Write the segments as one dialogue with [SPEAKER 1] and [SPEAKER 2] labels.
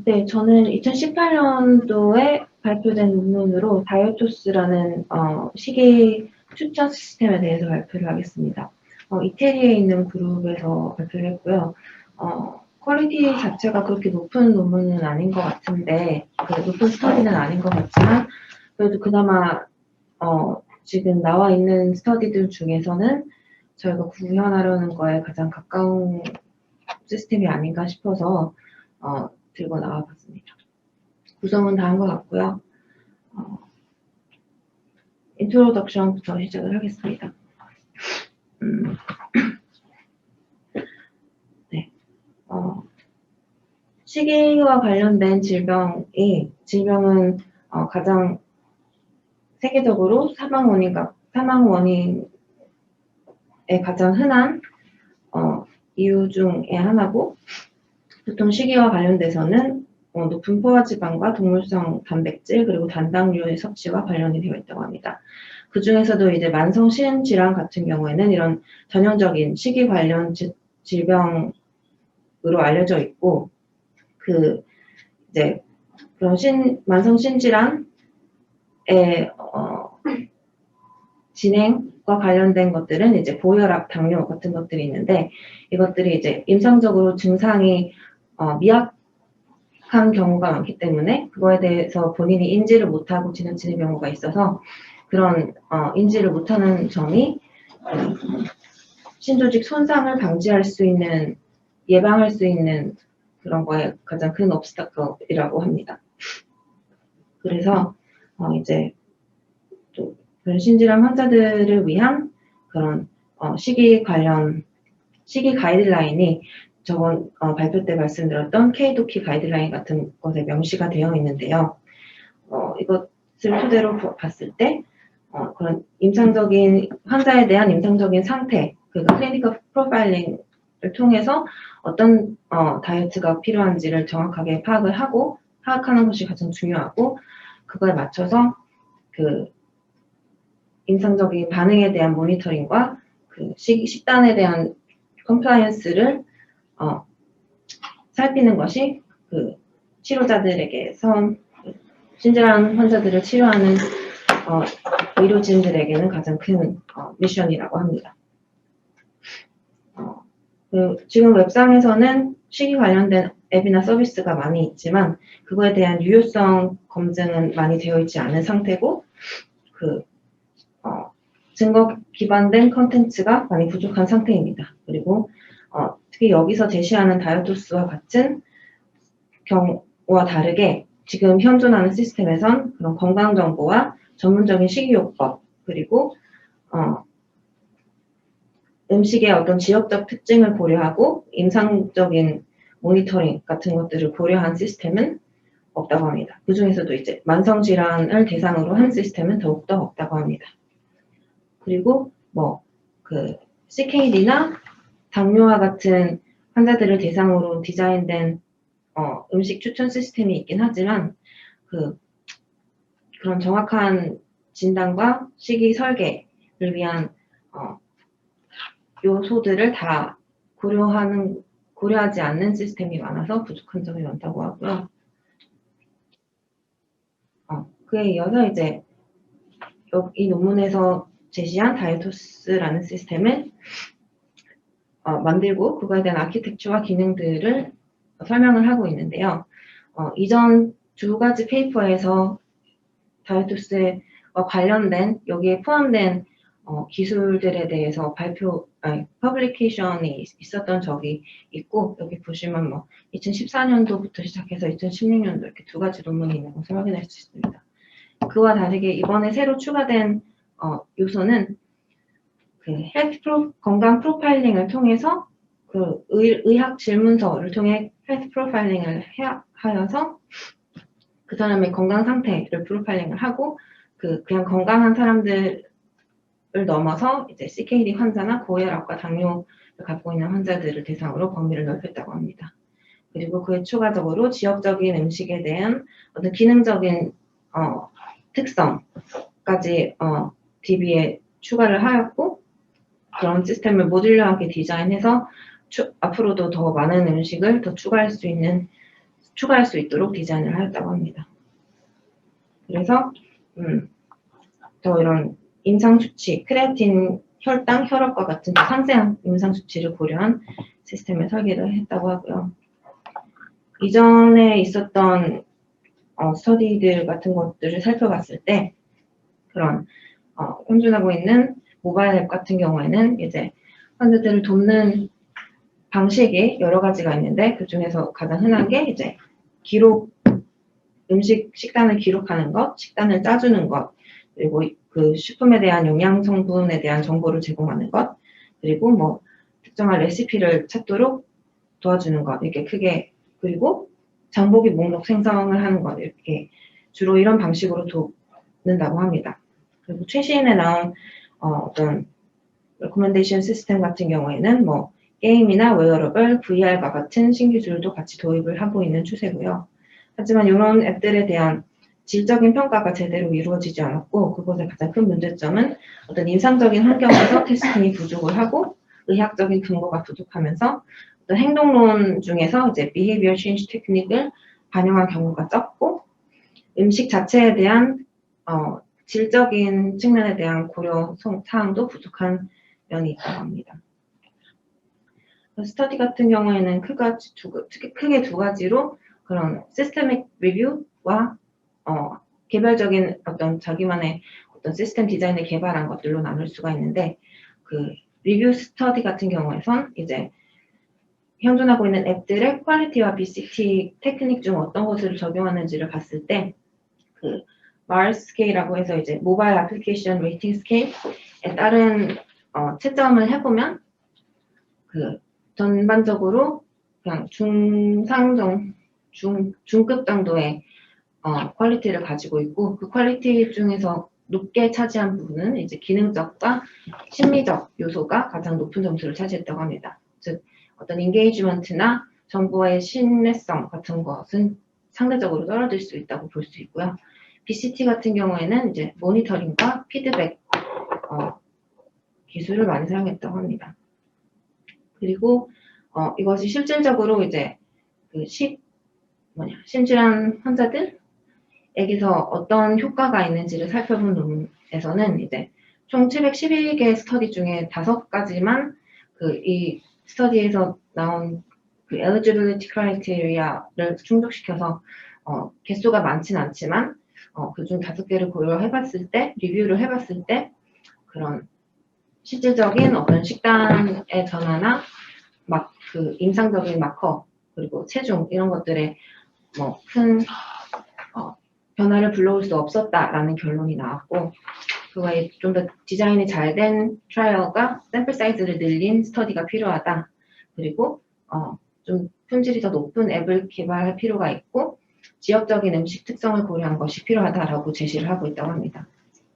[SPEAKER 1] 네, 저는 2018년도에 발표된 논문으로 다이어토스라는 식이 추천 시스템에 대해서 발표를 하겠습니다. 이태리에 있는 그룹에서 발표를 했고요. 퀄리티 자체가 그렇게 높은 논문은 아닌 것 같은데, 높은 스터디는 아닌 것 같지만, 그래도 그나마 지금 나와 있는 스터디들 중에서는 저희가 구현하려는 거에 가장 가까운 시스템이 아닌가 싶어서 들고 나와봤습니다. 구성은 다 한 것 같고요. 인트로덕션부터 시작을 하겠습니다. 네, 식이와 관련된 질병은 가장 세계적으로 사망 원인에 가장 흔한 이유 중에 하나고, 보통 식이와 관련돼서는 높은 포화지방과 동물성 단백질 그리고 단당류의 섭취와 관련이 되어 있다고 합니다. 그 중에서도 이제 만성 신질환 같은 경우에는 이런 전형적인 식이 관련 질병으로 알려져 있고, 이제 그런 만성 신질환의 진행과 관련된 것들은 이제 고혈압, 당뇨 같은 것들이 있는데, 이것들이 이제 임상적으로 증상이 미약한 경우가 많기 때문에 그거에 대해서 본인이 인지를 못하고 지나치는 경우가 있어서, 그런 인지를 못하는 점이 신조직 손상을 방지할 수 있는, 예방할 수 있는 그런 거에 가장 큰 obstacle이라고 합니다. 그래서 이제 또 그런 신질환 환자들을 위한 그런 식이 가이드라인이 저번 발표 때 말씀드렸던 KDOQI 가이드라인 같은 것에 명시가 되어 있는데요. 이것을 토대로 봤을 때 그런 환자에 대한 임상적인 상태, 그러니까 클리니컬 프로파일링을 통해서 어떤 다이어트가 필요한지를 정확하게 파악하는 것이 가장 중요하고, 그거에 맞춰서 임상적인 반응에 대한 모니터링과 식단에 대한 컴플라이언스를 살피는 것이 치료자들에게서 신질환 환자들을 치료하는 의료진들에게는 가장 큰 미션이라고 합니다. 지금 웹상에서는 식이 관련된 앱이나 서비스가 많이 있지만 그거에 대한 유효성 검증은 많이 되어 있지 않은 상태고, 증거 기반된 컨텐츠가 많이 부족한 상태입니다. 그리고 특히 여기서 제시하는 다이어토스와 같은 경우와 다르게 지금 현존하는 시스템에선 그런 건강정보와 전문적인 식이요법, 그리고 음식의 어떤 지역적 특징을 고려하고 임상적인 모니터링 같은 것들을 고려한 시스템은 없다고 합니다. 그 중에서도 이제 만성질환을 대상으로 한 시스템은 더욱더 없다고 합니다. 그리고 CKD나 당뇨와 같은 환자들을 대상으로 디자인된 음식 추천 시스템이 있긴 하지만 그런 정확한 진단과 식이 설계를 위한 요소들을 다 고려하지 않는 시스템이 많아서 부족한 점이 많다고 하고요. 그에 이어서 이제 이 논문에서 제시한 다이어토스라는 시스템을 만들고 그거에 대한 아키텍처와 기능들을 설명을 하고 있는데요. 이전 두 가지 페이퍼에서 다이어토스와 관련된 여기에 포함된 기술들에 대해서 퍼블리케이션이 있었던 적이 있고, 여기 보시면 2014년도부터 시작해서 2016년도 이렇게 두 가지 논문이 있는 것을 확인할 수 있습니다. 그와 다르게 이번에 새로 추가된 요소는 건강 프로파일링을 통해서 의학 질문서를 통해 헬스 프로파일링을 하여서 그 사람의 건강 상태를 프로파일링을 하고 그냥 건강한 사람들을 넘어서 이제 CKD 환자나 고혈압과 당뇨를 갖고 있는 환자들을 대상으로 범위를 넓혔다고 합니다. 그리고 그에 추가적으로 지역적인 음식에 대한 어떤 기능적인 특성까지 DB에 추가를 하였고, 그런 시스템을 모듈러하게 디자인해서 앞으로도 더 많은 음식을 더 추가할 수 있는 추가할 수 있도록 디자인을 하였다고 합니다. 그래서 더 이런 임상 수치, 크레아틴, 혈당, 혈압과 같은 상세한 임상 수치를 고려한 시스템을 설계를 했다고 하고요. 이전에 있었던 스터디들 같은 것들을 살펴봤을 때 그런 현존하고 있는 모바일 앱 같은 경우에는 이제 환자들을 돕는 방식이 여러 가지가 있는데 그 중에서 가장 흔한 게 이제 기록, 식단을 기록하는 것, 식단을 짜주는 것, 그리고 그 식품에 대한 영양 성분에 대한 정보를 제공하는 것, 그리고 뭐 특정한 레시피를 찾도록 도와주는 것, 이렇게 크게, 그리고 장보기 목록 생성을 하는 것, 이렇게 주로 이런 방식으로 돕는다고 합니다. 그리고 최신에 나온 어떤 레코멘데이션 시스템 같은 경우에는 뭐 게임이나 웨어러블, VR과 같은 신기술도 같이 도입을 하고 있는 추세고요. 하지만 이런 앱들에 대한 질적인 평가가 제대로 이루어지지 않았고 그것의 가장 큰 문제점은 어떤 인상적인 환경에서 테스팅이 부족을 하고 의학적인 근거가 부족하면서 어떤 행동론 중에서 이제 behavior change 테크닉을 반영한 경우가 적고 음식 자체에 대한 질적인 측면에 대한 고려 사항도 부족한 면이 있다고 합니다. 스터디 같은 경우에는 크게 두 가지로 그런 시스테믹 리뷰와 개별적인 어떤 자기만의 어떤 시스템 디자인을 개발한 것들로 나눌 수가 있는데 그 리뷰 스터디 같은 경우에선 이제 현존하고 있는 앱들의 퀄리티와 BCT 테크닉 중 어떤 것을 적용하는지를 봤을 때 그 MARS 스케일이라고 해서 이제 모바일 애플리케이션 레이팅 스케일에 따른 채점을 해보면 그 전반적으로 그냥 중급 정도의 퀄리티를 가지고 있고 그 퀄리티 중에서 높게 차지한 부분은 이제 기능적과 심리적 요소가 가장 높은 점수를 차지했다고 합니다. 즉 어떤 인게이지먼트나 정보의 신뢰성 같은 것은 상대적으로 떨어질 수 있다고 볼 수 있고요. BCT 같은 경우에는 이제 모니터링과 피드백 기술을 많이 사용했다고 합니다. 그리고 이것이 실질적으로 이제 그 심질환 환자들에게서 어떤 효과가 있는지를 살펴본 논문에서는 이제 총 712개 스터디 중에 5가지만 이 스터디에서 나온 그 eligibility criteria를 충족시켜서 개수가 많지는 않지만 그중 5개를 고려해봤을 때 리뷰를 해봤을 때 그런 실질적인 어떤 식단의 변화나 막 그 임상적인 마커 그리고 체중 이런 것들에 뭐 큰 변화를 불러올 수 없었다라는 결론이 나왔고 그 외에 좀 더 디자인이 잘 된 트라이얼과 샘플 사이즈를 늘린 스터디가 필요하다. 그리고 좀 품질이 더 높은 앱을 개발할 필요가 있고 지역적인 음식 특성을 고려한 것이 필요하다라고 제시를 하고 있다고 합니다.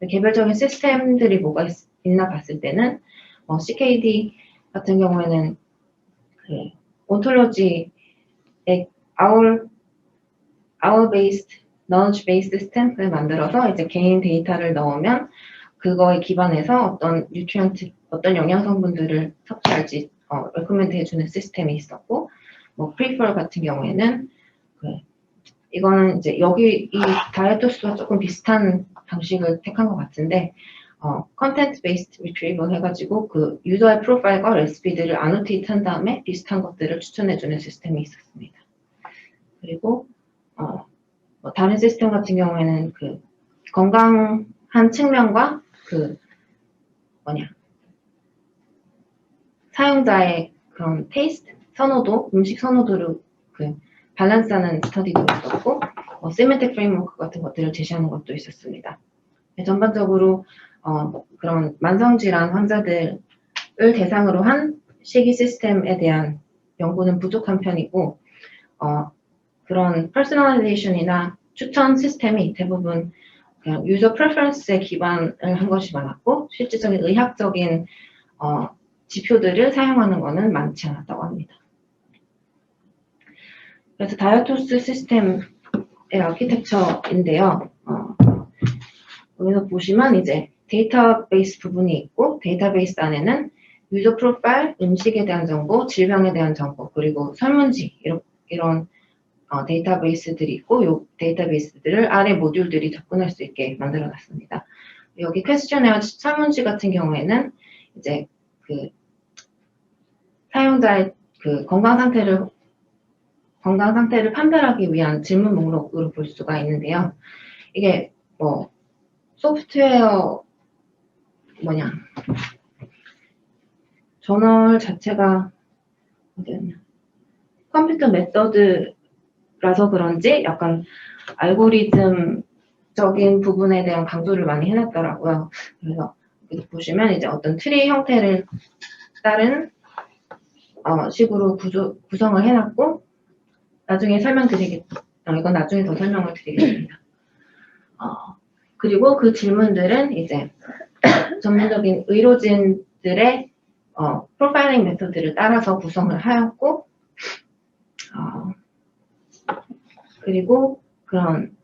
[SPEAKER 1] 개별적인 시스템들이 뭐가 있나 봤을 때는 CKD 같은 경우에는 그 온톨로지의 hour-based, knowledge-based 스탬프를 만들어서 이제 개인 데이터를 넣으면 그거에 기반해서 어떤 뉴트리언트, 어떤 영양 성분들을 섭취할지 레코멘드 해주는 시스템이 있었고, 뭐 프리펄 같은 경우에는 이거는 이제 이 다이어토스와 조금 비슷한 방식을 택한 것 같은데, 컨텐트 베이스드 리트리버 해가지고 그 유저의 프로파일과 레시피들을 아노테이트 한 다음에 비슷한 것들을 추천해주는 시스템이 있었습니다. 그리고 뭐 다른 시스템 같은 경우에는 그 건강한 측면과 그 사용자의 그런 테이스트 선호도, 음식 선호도를 그 밸런스하는 스터디도 있었고, 시멘틱 프레임워크 같은 것들을 제시하는 것도 있었습니다. 전반적으로 그런 만성질환 환자들을 대상으로 한 식이 시스템에 대한 연구는 부족한 편이고 그런 퍼스널라이제이션이나 추천 시스템이 대부분 그냥 유저 프레퍼런스에 기반을 한 것이 많았고 실질적인 의학적인 지표들을 사용하는 것은 많지 않았다고 합니다. 그래서 다이어토스 시스템의 아키텍처인데요. 여기서 보시면 이제 데이터베이스 부분이 있고 데이터베이스 안에는 유저 프로파일, 음식에 대한 정보, 질병에 대한 정보, 그리고 설문지 이런 데이터베이스들이 있고 이 데이터베이스들을 아래 모듈들이 접근할 수 있게 만들어 놨습니다. 여기 퀘스천웨어 설문지 같은 경우에는 이제 그 사용자의 그 건강 상태를 판별하기 위한 질문 목록으로 볼 수가 있는데요. 이게 뭐 소프트웨어 저널 자체가 어디였냐? 컴퓨터 메서드라서 그런지 약간 알고리즘적인 부분에 대한 강조를 많이 해놨더라고요. 그래서 여기 보시면 이제 어떤 트리 형태를 따른 식으로 구성을 해놨고 나중에 이건 나중에 더 설명을 드리겠습니다. 그리고 그 질문들은 이제 전문적인 의료진들의 프로파일링 메소드를 따라서 구성을 하였고 그리고 그런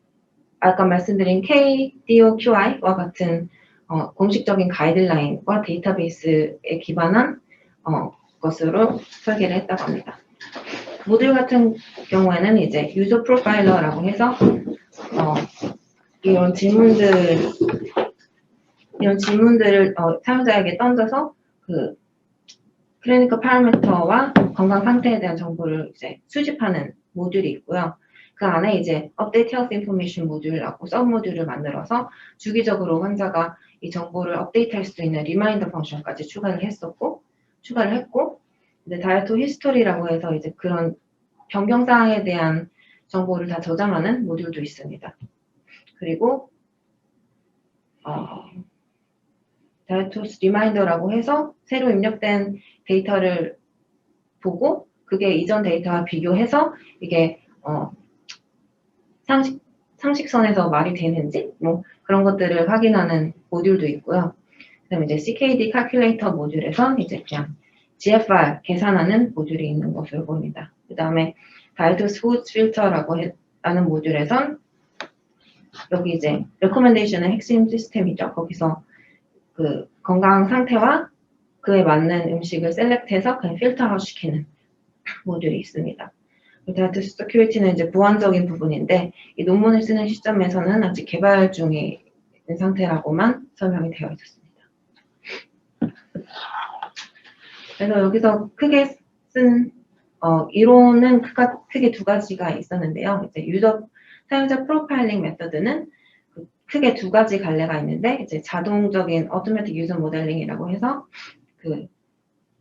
[SPEAKER 1] 아까 말씀드린 KDOQI와 같은 공식적인 가이드라인과 데이터베이스에 기반한 것으로 설계를 했다고 합니다. 모듈 같은 경우에는 이제 유저 프로파일러라고 해서 이런 질문들을 사용자에게 던져서 그 클리니컬 파라미터와 건강 상태에 대한 정보를 이제 수집하는 모듈이 있고요. 그 안에 이제 업데이트 헬스 인포메이션 모듈이라고 서브 모듈을 만들어서 주기적으로 환자가 이 정보를 업데이트할 수 있는 리마인더 펑션까지 추가를 했고 이제 다이어트 히스토리라고 해서 이제 그런 변경 사항에 대한 정보를 다 저장하는 모듈도 있습니다. 그리고 다이어토스 리마인더라고 해서 새로 입력된 데이터를 보고 그게 이전 데이터와 비교해서 이게 상식선에서 말이 되는지 뭐 그런 것들을 확인하는 모듈도 있고요. 그다음에 이제 CKD calculator 모듈에선 이제 그냥 GFR 계산하는 모듈이 있는 것으로 보입니다. 그다음에 다이어토스 후드 필터라고 하는 모듈에선 여기 이제 recommendation의 핵심 시스템이죠. 거기서 그 건강 상태와 그에 맞는 음식을 셀렉트해서 그냥 필터아웃 시키는 모듈이 있습니다. 다이어트 시큐리티는 이제 보완적인 부분인데 이 논문을 쓰는 시점에서는 아직 개발 중에 있는 상태라고만 설명이 되어 있었습니다. 그래서 여기서 크게 쓴 이론은 크게 두 가지가 있었는데요. 이제 사용자 프로파일링 메서드는 크게 두 가지 갈래가 있는데 이제 자동적인 automatic user modeling이라고 해서 그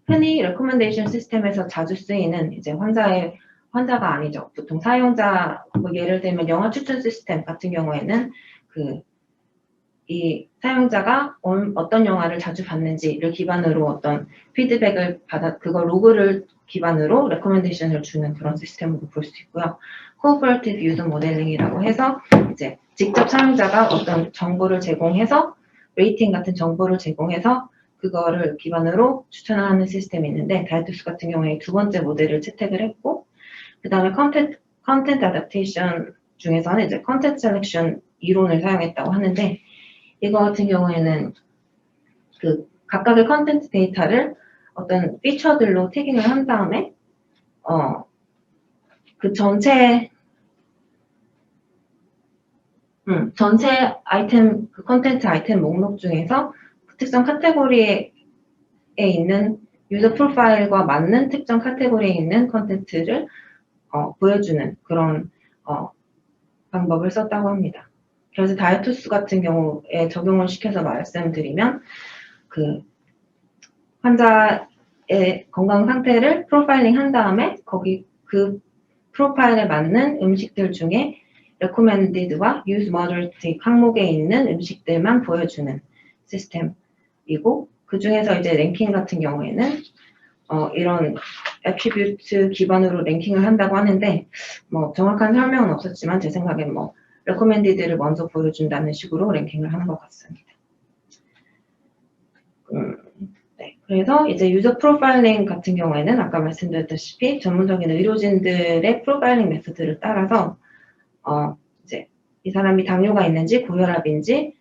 [SPEAKER 1] 흔히 recommendation 시스템에서 자주 쓰이는 이제 환자가 아니죠. 보통 사용자 뭐 예를 들면 영화 추천 시스템 같은 경우에는 이 사용자가 어떤 영화를 자주 봤는지를 기반으로 어떤 피드백을 그걸 로그를 기반으로 레코멘데이션을 주는 그런 시스템으로 볼 수 있고요. Cooperative User Modeling이라고 해서 이제 직접 사용자가 어떤 정보를 제공해서 레이팅 같은 정보를 제공해서 그거를 기반으로 추천하는 시스템이 있는데 다이어토스 같은 경우에 두 번째 모델을 채택을 했고 그 다음에 컨텐트 어댑테이션 중에서는 이제 컨텐트 셀렉션 이론을 사용했다고 하는데 이거 같은 경우에는 그 각각의 컨텐트 데이터를 어떤 피처들로 태깅을 한 다음에 그 전체 아이템 그 컨텐트 아이템 목록 중에서 그 특정 카테고리에 있는 유저 프로파일과 맞는 특정 카테고리에 있는 컨텐츠를 보여주는 그런 방법을 썼다고 합니다. 그래서 다이어토스 같은 경우에 적용을 시켜서 말씀드리면 그 환자의 건강 상태를 프로파일링 한 다음에 거기 그 프로파일에 맞는 음식들 중에 recommended와 use moderate 항목에 있는 음식들만 보여주는 시스템이고 그 중에서 이제 랭킹 같은 경우에는 이런 애트리뷰트 기반으로 랭킹을 한다고 하는데 뭐 정확한 설명은 없었지만 제 생각엔 뭐 recommended를 먼저 보여준다는 식으로 랭킹을 하는 것 같습니다. 네, 그래서 이제 유저 프로파일링 같은 경우에는 아까 말씀드렸다시피 전문적인 의료진들의 프로파일링 메소드를 따라서 이제 이 사람이 당뇨가 있는지 고혈압인지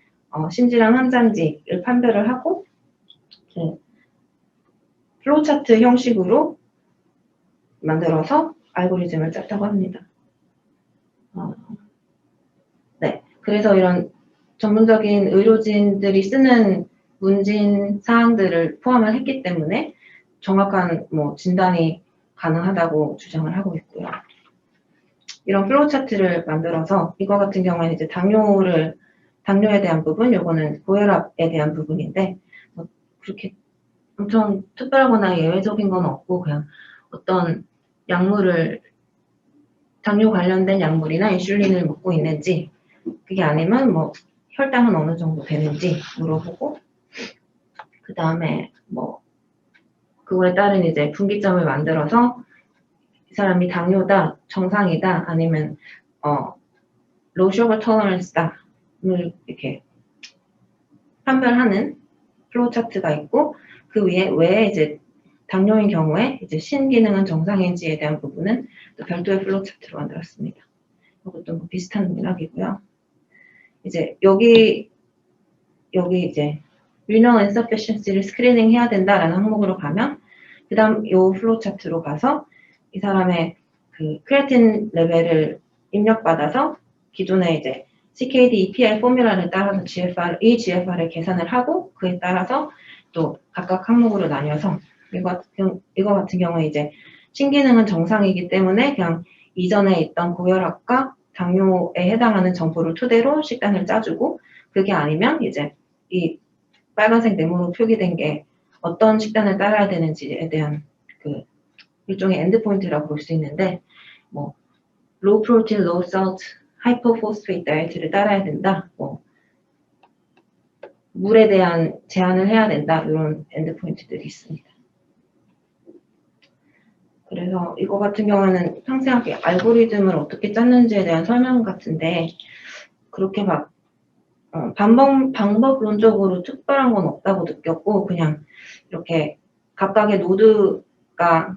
[SPEAKER 1] 심질환 환자인지를 판별을 하고 플로우차트 형식으로 만들어서 알고리즘을 짰다고 합니다. 네. 그래서 이런 전문적인 의료진들이 쓰는 문진 사항들을 포함을 했기 때문에 정확한 진단이 가능하다고 주장을 하고 있고요. 이런 플로우 차트를 만들어서 이거 같은 경우에는 이제 당뇨에 대한 부분, 요거는 고혈압에 대한 부분인데 그렇게 엄청 특별하거나 예외적인 건 없고 그냥 어떤 약물을 당뇨 관련된 약물이나 인슐린을 먹고 있는지 그게 아니면 혈당은 어느 정도 되는지 물어보고 그 다음에 그거에 따른 이제 분기점을 만들어서 이 사람이 당뇨다, 정상이다, 아니면 low sugar tolerance다 이렇게 판별하는 플로우 차트가 있고 그 외에 이제 당뇨인 경우에 이제 신기능은 정상인지에 대한 부분은 또 별도의 플로우 차트로 만들었습니다. 이것도 비슷한 맥락이고요. 이제 여기 이제 renal insufficiency를 스크리닝 해야 된다라는 항목으로 가면 그다음 요 플로우 차트로 가서 이 사람의 그 크레아틴 레벨을 입력받아서 기존에 이제 CKD EPI 포뮬라를 따라서 GFR을 계산을 하고 그에 따라서 또 각각 항목으로 나뉘어서 이거 같은 경우에 이제 신기능은 정상이기 때문에 그냥 이전에 있던 고혈압과 당뇨에 해당하는 정보를 토대로 식단을 짜주고 그게 아니면 이제 이 빨간색 네모로 표기된 게 어떤 식단을 따라야 되는지에 대한 그 일종의 엔드포인트라고 볼 수 있는데 low protein, low salt, hypophosphate 다이어트를 따라야 된다. 물에 대한 제한을 해야 된다. 이런 엔드포인트들이 있습니다. 그래서 이거 같은 경우는 상세하게 알고리즘을 어떻게 짰는지에 대한 설명 같은데 그렇게 막 방법론적으로 특별한 건 없다고 느꼈고 그냥 이렇게 각각의 노드가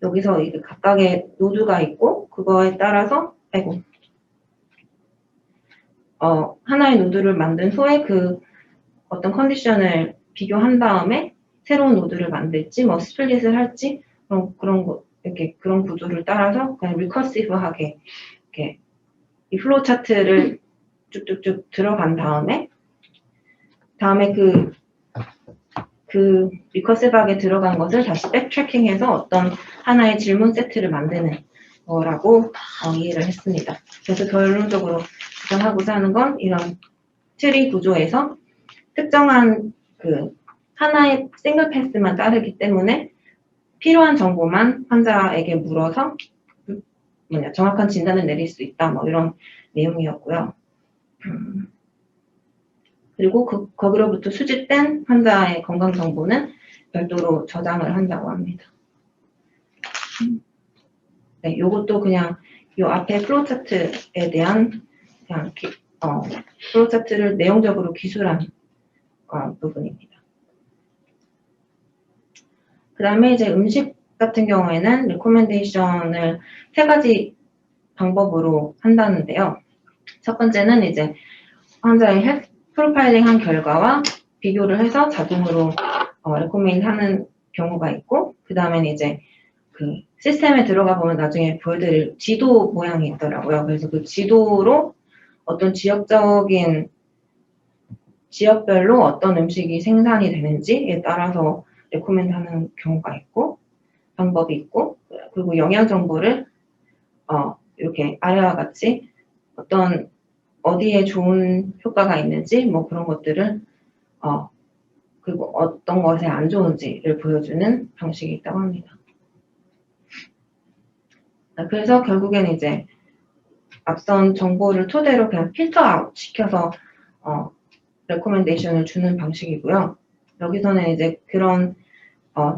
[SPEAKER 1] 여기서 이게 각각의 노드가 있고 그거에 따라서 하나의 노드를 만든 후에 그 어떤 컨디션을 비교한 다음에 새로운 노드를 만들지 스플릿을 할지 그런 구조를 따라서 그냥 리커시브하게 이렇게 이 플로우 차트를 쭉쭉쭉 들어간 다음에 그 리커시브하게 들어간 것을 다시 백트래킹해서 어떤 하나의 질문 세트를 만드는 거라고 이해를 했습니다. 그래서 결론적으로 주장하고자 하는 건 이런 트리 구조에서 특정한 그 하나의 싱글 패스만 따르기 때문에 필요한 정보만 환자에게 물어서 정확한 진단을 내릴 수 있다. 이런 내용이었고요. 그리고 거기로부터 수집된 환자의 건강 정보는 별도로 저장을 한다고 합니다. 네, 요것도 그냥 요 앞에 플로우 차트에 대한 그냥 플로우 차트를 내용적으로 기술한 부분입니다. 그 다음에 이제 음식 같은 경우에는 레코멘데이션을 3가지 방법으로 한다는데요. 첫 번째는 이제 환자의 헬스 프로파일링 한 결과와 비교를 해서 자동으로 레코멘드 하는 경우가 있고 그 다음에는 이제 그 시스템에 들어가 보면 나중에 보여드릴 지도 모양이 있더라고요. 그래서 그 지도로 어떤 지역별로 어떤 음식이 생산이 되는지에 따라서 레코멘드 하는 경우가 있고 방법이 있고 그리고 영양 정보를 이렇게 아래와 같이 어디에 좋은 효과가 있는지 그런 것들을 그리고 어떤 것에 안 좋은지를 보여주는 방식이 있다고 합니다. 그래서 결국엔 이제 앞선 정보를 토대로 그냥 필터 아웃 시켜서 레코멘데이션을 주는 방식이고요. 여기서는 이제 그런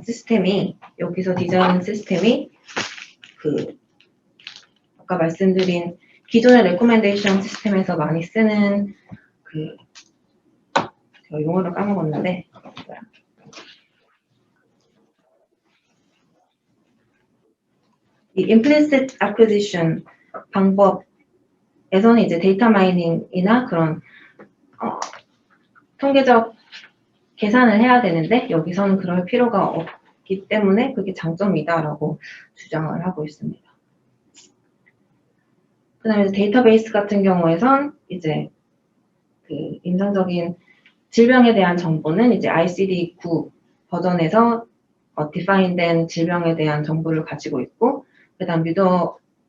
[SPEAKER 1] 시스템이 여기서 디자인 시스템이 아까 말씀드린 기존의 레코멘데이션 시스템에서 많이 쓰는 제가 용어를 까먹었는데 이 implicit acquisition 방법에서는 이제 데이터 마이닝이나 그런 통계적 계산을 해야 되는데 여기서는 그럴 필요가 없기 때문에 그게 장점이다라고 주장을 하고 있습니다. 그다음에 데이터베이스 같은 경우에선 이제 그 임상적인 질병에 대한 정보는 이제 ICD-9 버전에서 디파인된 질병에 대한 정보를 가지고 있고, 그다음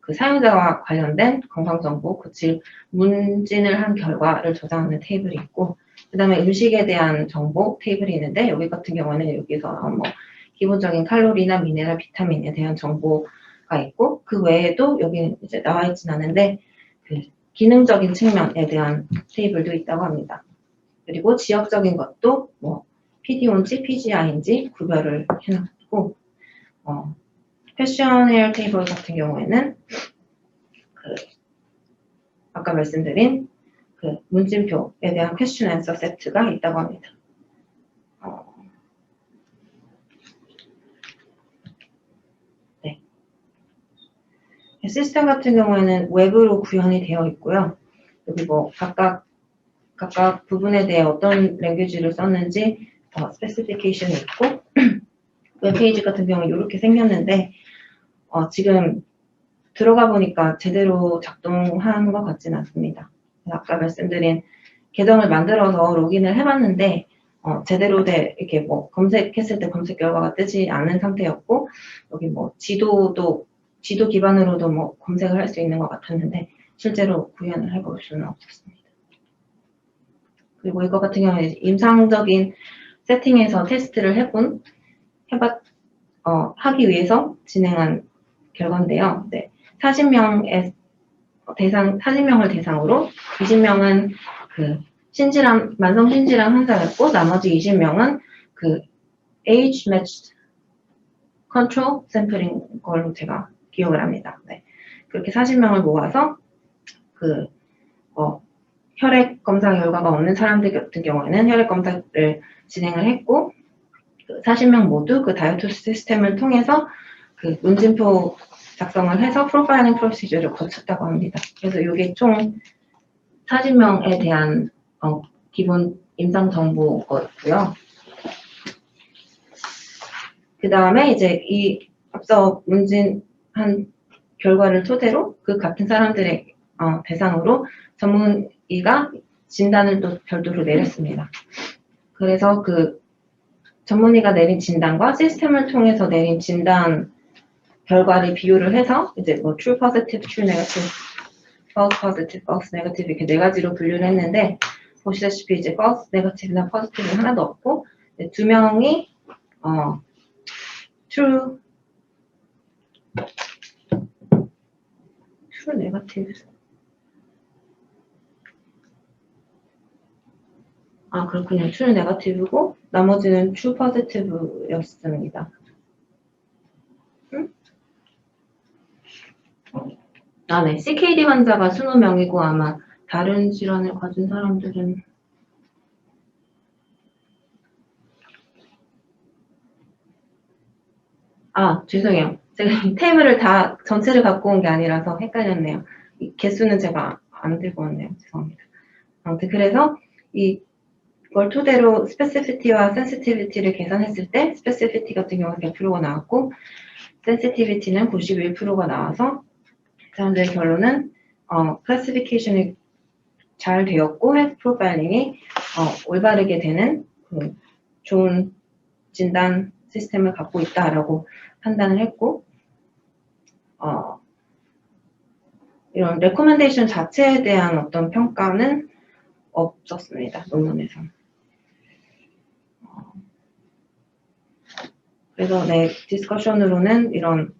[SPEAKER 1] 그 사용자와 관련된 건강 정보, 문진을 한 결과를 저장하는 테이블이 있고, 그다음에 음식에 대한 정보 테이블이 있는데, 여기 같은 경우는 여기서 뭐 기본적인 칼로리나 미네랄, 비타민에 대한 정보가 있고, 그 외에도 여기 이제 나와 있진 않은데 그 기능적인 측면에 대한 테이블도 있다고 합니다. 그리고 지역적인 것도 뭐 PDO인지 PGI인지 구별을 해놨고, 퀘셔네어 테이블 같은 경우에는 그 아까 말씀드린 그 문진표에 대한 퀘션 앤서 세트가 있다고 합니다. 네. 시스템 같은 경우에는 웹으로 구현이 되어 있고요. 여기 뭐 각각 부분에 대해 어떤 랭귀지를 썼는지 스페시피케이션이 있고, 웹페이지 같은 경우는 이렇게 생겼는데 지금 들어가 보니까 제대로 작동한 것 같지는 않습니다. 아까 말씀드린 계정을 만들어서 로그인을 해봤는데 제대로 이렇게 뭐 검색했을 때 검색 결과가 뜨지 않는 상태였고, 여기 뭐 지도 기반으로도 뭐 검색을 할 수 있는 것 같았는데 실제로 구현을 해볼 수는 없었습니다. 그리고 이거 같은 경우는 임상적인 세팅에서 테스트를 하기 위해서 진행한 결과인데요. 네. 40명을 대상으로 20명은 그 만성 신질환 환자였고, 나머지 20명은 그 age matched control 샘플인 걸로 제가 기억을 합니다. 네. 그렇게 40명을 모아서 혈액 검사 결과가 없는 사람들 같은 경우에는 혈액 검사를 진행을 했고, 40명 모두 그 다이어토스 시스템을 통해서 그 문진표 작성을 해서 프로파일링 프로시저를 거쳤다고 합니다. 그래서 이게 총 40명에 대한 기본 임상 정보였고요. 그 다음에 이제 이 앞서 문진한 결과를 토대로 그 같은 사람들의 대상으로 전문의가 진단을 또 별도로 내렸습니다. 그래서 그 전문의가 내린 진단과 시스템을 통해서 내린 진단 결과를 비교를 해서 이제 뭐 true positive, true negative, false positive, false negative 이렇게 네 가지로 분류를 했는데, 보시다시피 이제 false negative나 positive는 하나도 없고, 두 명이 true negative. 그렇군요. true negative고 나머지는 true positive였습니다. 네. CKD 환자가 20명이고 아마 다른 질환을 가진 사람들은 죄송해요. 제가 이 테이블을 다 전체를 갖고 온 게 아니라서 헷갈렸네요. 이 개수는 제가 안 들고 왔네요. 죄송합니다. 아무튼 그래서 이걸 토대로 스페시피티와 센시티비티를 계산했을 때 스페시피티 같은 경우는 100%가 나왔고 센시티비티는 91%가 나와서 사람들의 결론은 클래시피케이션이 잘 되었고 헬스 프로파일링이 올바르게 되는 좋은 진단 시스템을 갖고 있다라고 판단을 했고, 이런 레코멘데이션 자체에 대한 어떤 평가는 없었습니다. 논문에서. 그래서 디스커션으로는 이런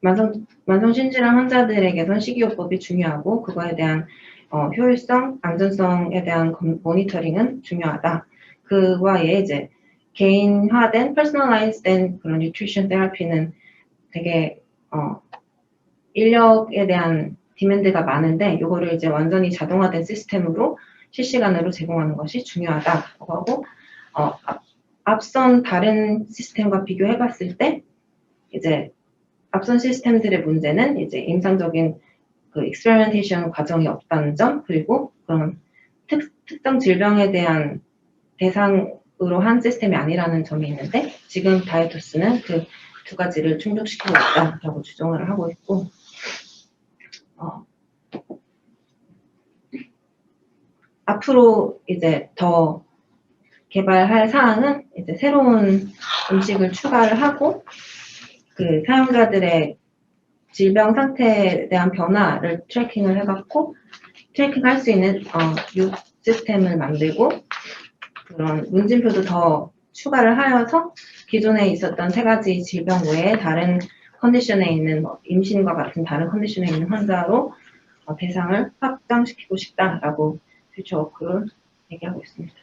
[SPEAKER 1] 만성 신질환 환자들에게선 식이요법이 중요하고 그거에 대한 효율성, 안전성에 대한 모니터링은 중요하다. 그와의 이제 개인화된, 퍼스널라이즈된 그런 뉴트리션 테라피는 되게 인력에 대한 디맨드가 많은데 이거를 이제 완전히 자동화된 시스템으로 실시간으로 제공하는 것이 중요하다고 하고, 앞선 다른 시스템과 비교해봤을 때 이제 앞선 시스템들의 문제는 이제 임상적인 그 익스페리멘테이션 과정이 없다는 점, 그리고 그런 특정 질병에 대한 대상으로 한 시스템이 아니라는 점이 있는데, 지금 다이토스는 그 두 가지를 충족시키고 있다라고 주장을 하고 있고, 앞으로 이제 더 개발할 사항은 이제 새로운 음식을 추가를 하고 그 사용자들의 질병 상태에 대한 변화를 트래킹을 해갖고 트래킹할 수 있는 뉴 시스템을 만들고 그런 문진표도 더 추가를 하여서 기존에 있었던 3가지 질병 외에 다른 컨디션에 있는 임신과 같은 다른 컨디션에 있는 환자로 대상을 확장시키고 싶다라고 퓨처워크를 얘기하고 있습니다.